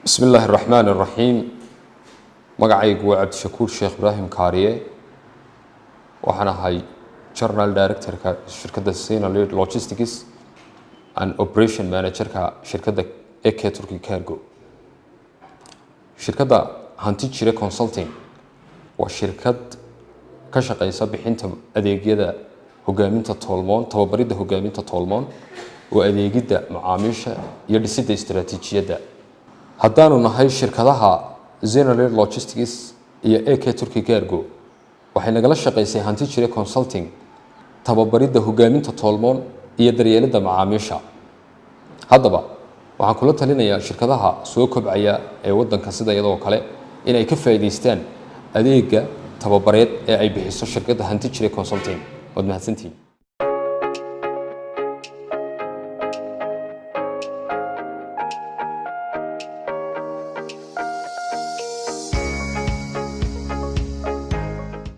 بسم الله الرحمن الرحيم magacaygu waa cabdishakuur sheekh ibraahim kaariye waxaan ahay journal director-ka shirkadda Sina Logistics and Operation Manager-ka shirkadda AK Turkey Cargo. Shirkadda Hanti Jire Consulting waa shirkad ka shaqeysa bixinta adeegyada hogaaminta tolmoon, tababaridda hogaaminta tolmoon oo adeegida macaamiisha iyo dhisidda istiraatiijiyadda. haddaanu nahay shirkadaha Sina Logistics iyo AK Turkey Cargo waxay nagala shaqeysay Hanti Jire Consulting tababaridda hogaaminta tolmoon iyo daryeelidda macaamiisha. haddaba waxaan kula talinayaa shirkadaha soo kobcaya ee waddanka sida iyadoo kale inay ka faa'iideystaan adeegga tababareed ee ay bixiso shirkadda Hanti Jire Consulting. Waad mahadsantihiin.